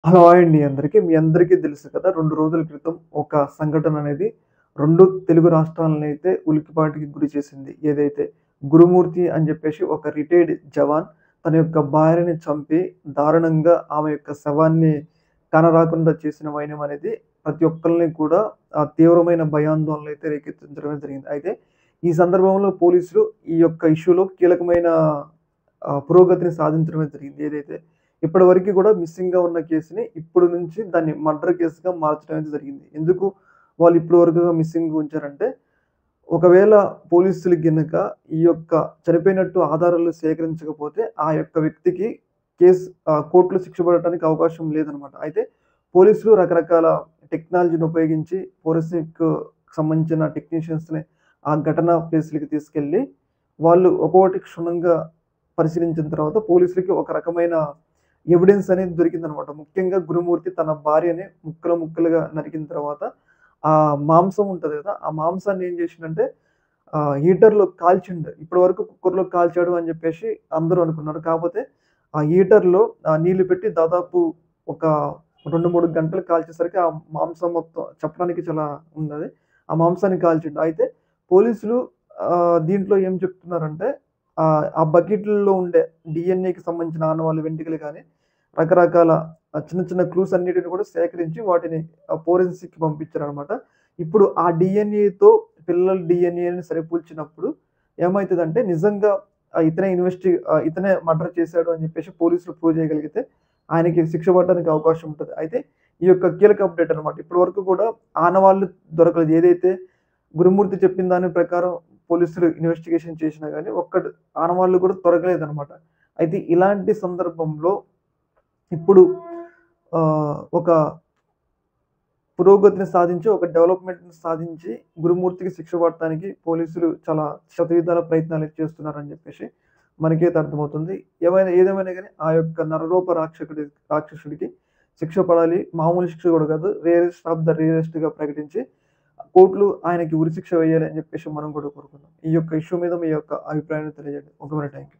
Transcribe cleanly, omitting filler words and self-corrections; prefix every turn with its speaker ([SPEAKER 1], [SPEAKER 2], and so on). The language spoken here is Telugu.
[SPEAKER 1] హలో! హాయ్ అండి అందరికి. మీ అందరికీ తెలుసు కదా! 2 రోజుల క్రితం ఒక సంఘటన అనేది 2 తెలుగు రాష్ట్రాలనైతే ఉలిక్కిపాటుకి గురి చేసింది. ఏదైతే గురుమూర్తి అని చెప్పేసి ఒక రిటైర్డ్ జవాన్ తన యొక్క భార్యని చంపి దారుణంగా ఆమె యొక్క శవాన్ని కానరాకుండా చేసిన వైనం అనేది ప్రతి ఒక్కళ్ళని కూడా తీవ్రమైన భయాందోళనలైతే రేకెత్తించడమే జరిగింది. అయితే ఈ సందర్భంలో పోలీసులు ఈ యొక్క ఇష్యూలో కీలకమైన పురోగతిని సాధించడమే జరిగింది. ఏదైతే ఇప్పటివరకు కూడా మిస్సింగ్‌గా ఉన్న కేసుని ఇప్పుడు నుంచి దాన్ని మర్డర్ కేస్‌గా మార్చడం అయితే జరిగింది. ఎందుకు వాళ్ళు ఇప్పటి వరకుగా మిస్సింగ్ ఉంచారంటే, ఒకవేళ పోలీసులు గనక ఈ యొక్క చనిపోయినట్టు ఆధారాలు సేకరించకపోతే, ఆ యొక్క వ్యక్తికి కోర్టులో శిక్ష పడటానికి అవకాశం లేదనమాట. అయితే పోలీసులు రకరకాల టెక్నాలజీని ఉపయోగించి ఫోరెన్సిక్ సంబంధించిన టెక్నీషియన్స్‌ని ఆ ఘటనా ప్లేస్‌లకి తీసుకెళ్ళి, వాళ్ళు ఒక్కొక్కటి క్షుణ్ణంగా పరిశీలించిన తర్వాత పోలీసులకి ఒక రకమైన ఎవిడెన్స్ అనేది దొరికిందనమాట. ముఖ్యంగా గురుమూర్తి తన భార్యని ముక్కలు ముక్కలుగా నరికిన తర్వాత, ఆ మాంసం ఉంటది గదా! ఆ మాంసాన్ని ఏం జేషిండంటే హీటర్‌లో కాల్చిండు. ఇప్పటివరకు కుక్కర్‌లో కాల్చాడు అని జెప్పేసి అందరూ అనుకున్నారు. కాపోతే ఆ హీటర్‌లో నీళ్లు పెట్టి దాదాపు ఒక 2, 3 గంటలు కాల్చేసరికి ఆ మాంసం మొత్తం చెప్పడానికి చాలా ఉన్నది. ఆ మాంసాన్ని కాల్చిండు. అయితే పోలీసులు దీంట్లో ఏం చెప్తున్నారంటే ఆ బకెట్‌ల్లో ఉండే డీఎన్ఏకి సంబంధించిన ఆనవాళ్ళు, వెంట్రుకలు గాని, రకరకాల చిన్న చిన్న క్లూస్ అన్నిటిని కూడా సేకరించి వాటిని ఫోరెన్సిక్‌కి పంపించారనమాట. ఇప్పుడు ఆ డీఎన్ఏతో పిల్లల డీఎన్ఏని సరిపోల్చినప్పుడు ఏమైతదంటే నిజంగా ఇతనే మర్డర్ చేశాడు అని చెప్పేసి పోలీసులు ప్రూవ్ చేయగలిగితే ఆయనకి శిక్ష పడడానికి అవకాశం ఉంటది. అయితే ఈ యొక్క కీలక అప్డేట్ అనమాట. ఇప్పటి వరకు కూడా ఆనవాళ్ళు దొరకలేదు. ఏదైతే గురుమూర్తి చెప్పిన దాని ప్రకారం పోలీసులు ఇన్వెస్టిగేషన్ చేసినా గాని ఒక్కటి ఆనవాళ్ళు కూడా దొరకలేదనమాట. అయితే ఇలాంటి సందర్భంలో ఇప్పుడు ఒక పురోగతిని సాధించి, ఒక డెవలప్‌మెంట్‌ని సాధించి గురుమూర్తికి శిక్ష పడటానికి పోలీసులు చాలా శతవిధాల ప్రయత్నాలు చేస్తున్నారని జెప్పేసి మనకైతే అర్థమవుతుంది. ఏదేమైనా గాని ఆ యొక్క నరరూప రాక్షసుడికి శిక్ష పడాలి. మామూలు శిక్ష గూడా కాదు. రేరెస్ట్ ఆఫ్ ద రేరెస్ట్‌గా ప్రకటించి కోర్టులు ఆయనకి ఉరిశిక్ష వేయాలి అని జెప్పేసి మనం గూడా కోరుకుందాం. ఈ యొక్క ఇష్యూ మీద మీ యొక్క అభిప్రాయాన్ని తెలియజేయండి. ఓకే మరి. Thank you.